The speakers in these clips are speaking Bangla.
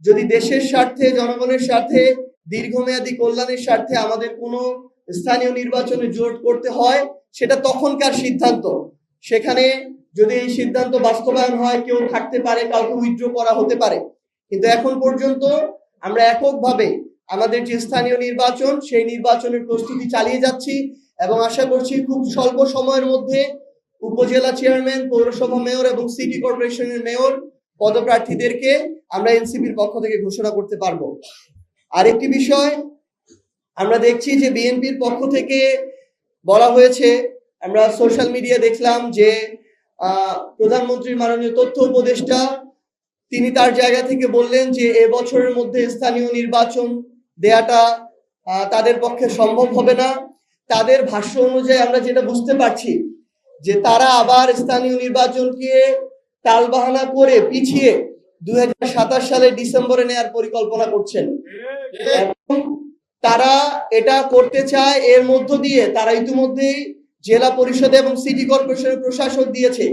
যদি দেশের স্বার্থে, জনগণের স্বার্থে, দীর্ঘমেয়াদী কল্যাণের স্বার্থে আমাদের কোনো স্থানীয় নির্বাচনে জোট করতে হয়, সেটা তখনকার সিদ্ধান্ত। সেখানে যদি এই সিদ্ধান্ত বাস্তবায়ন হয়, কেউ থাকতে পারে, কাউকে উইথড্র করা হতে পারে, কিন্তু এখন পর্যন্ত আমরা এককভাবে আমাদের যে স্থানীয় নির্বাচন, সেই নির্বাচনের প্রস্তুতি চালিয়ে যাচ্ছি এবং আশা করছি খুব স্বল্প সময়ের মধ্যে উপজেলা চেয়ারম্যান, পৌরসভা মেয়র এবং সিটি কর্পোরেশনের মেয়র পদপ্রার্থীদেরকে আমরা এনসিপির পক্ষ থেকে ঘোষণা করতে পারবো। আরেকটি বিষয়, আমরা দেখছি যে বিএনপির পক্ষ থেকে বলা হয়েছে, আমরা সোশ্যাল মিডিয়া দেখলাম যে প্রধানমন্ত্রীর মাননীয় তথ্য উপদেষ্টা তিনি তার জায়গা থেকে বললেন যে এবছরের মধ্যে স্থানীয় নির্বাচন দেয়াটা তাদের পক্ষে সম্ভব হবে না। তাদের ভাষ্য অনুযায়ী আমরা যেটা বুঝতে পারছি যে তারা আবার স্থানীয় নির্বাচনকে টালবাহানা করে পিছিয়ে 2027 সালের ডিসেম্বরে নেয়ার পরিকল্পনা করছেন এবং তারা এটা করতে চায়। এর মধ্য দিয়ে তারা ইতিমধ্যেই জেলা পরিষদ এবং সিটি কর্পোরেশনের প্রশাসক দিয়েছে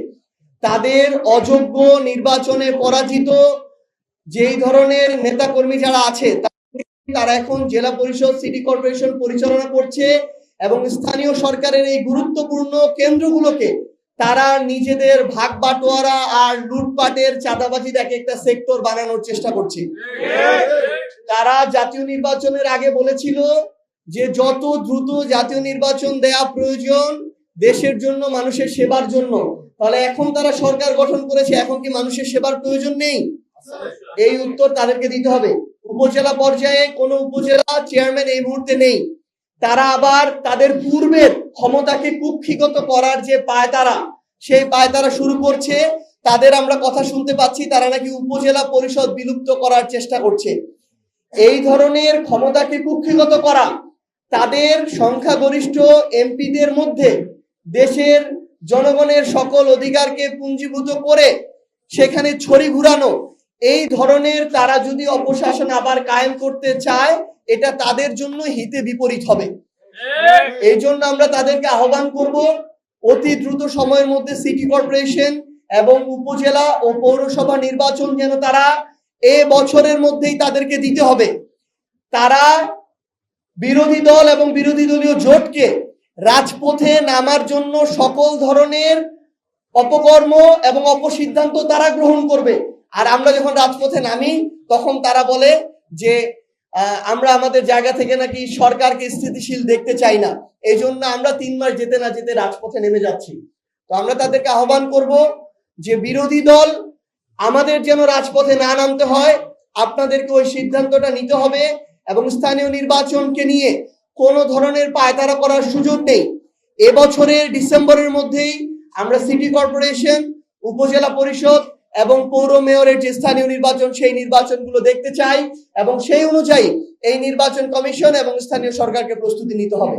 তাদের অযোগ্য, নির্বাচনে পরাজিত যেই ধরনের নেতাকর্মী যারা আছে তারা এখন জেলা পরিষদ, সিটি কর্পোরেশন পরিচালনা করছে এবং স্থানীয় সরকারের এই গুরুত্বপূর্ণ কেন্দ্রগুলোকে তারা নিজেদের ভাগ বাটোয়ারা আর লুটপাটের, চাঁদাবাজির এক একটা সেক্টর বানানোর চেষ্টা করছে। তারা জাতীয় নির্বাচনের আগে বলেছিল যে যত দ্রুত জাতীয় নির্বাচন দেয়া প্রয়োজন দেশের জন্য, মানুষের সেবার জন্য। তাহলে এখন তারা সরকার গঠন করেছে, এখন কি মানুষের সেবার প্রয়োজন নেই? এই উত্তর তাদেরকে দিতে হবে। উপজেলা পর্যায়ে কোনো উপজেলা চেয়ারম্যান এই মুহূর্তে নেই। তারা আবার তাদের পূর্বের ক্ষমতাকে কুক্ষিগত করার যে পায়তারা, সেই পায়তারা শুরু করছে। তাদের আমরা কথা শুনতে পাচ্ছি তারা নাকি উপজেলা পরিষদ বিলুপ্ত করার চেষ্টা করছে। এই ধরনের ক্ষমতাকে কুক্ষিগত করা, তাদের সংখ্যাগরিষ্ঠ এমপিদের মধ্যে দেশের জনগণের সকল অধিকারকে পুঞ্জীভূত করে সেখানে ছড়ি ঘুরানো, এই ধরনের তারা যদি অপশাসন আবার কায়েম করতে চায়, এটা তাদের জন্য হিতে বিপরীত হবে। এই জন্য আমরা তাদেরকে আহ্বান করব অতি দ্রুত সময়ের মধ্যে সিটি কর্পোরেশন এবং উপজেলা ও পৌরসভা নির্বাচন যেন তারা এ বছরের মধ্যেই তাদেরকে দিতে হবে। তারা বিরোধী দল এবং বিরোধী দলীয় জোটকে রাজপথে নামার জন্য সকল ধরনের অপকর্ম এবং অপসিদ্ধান্ত তারা গ্রহণ করবে। আর আমরা যখন রাজপথে নামি তখন তারা বলে যে আমরা আমাদের জায়গা থেকে নাকি সরকারকে স্থিতিশীল দেখতে চাই না, এই জন্য আমরা 3 মাস যেতে না যেতে রাজপথে নেমে যাচ্ছি। তো আমরা তাদেরকে আহ্বান করব যে বিরোধী দল আমাদের যেন রাজপথে না নামতে হয়, আপনাদেরকে ওই সিদ্ধান্তটা নিতে হবে এবং স্থানীয় নির্বাচনকে নিয়ে কোনো ধরনের পায়তারা করার সুযোগ নেই। এবছরের ডিসেম্বরের মধ্যেই আমরা সিটি কর্পোরেশন, উপজেলা পরিষদ এবং পৌর মেয়রের যে স্থানীয় নির্বাচন, সেই নির্বাচনগুলো দেখতে চাই এবং সেই অনুযায়ী এই নির্বাচন কমিশন এবং স্থানীয় সরকারকে প্রস্তুতি নিতে হবে।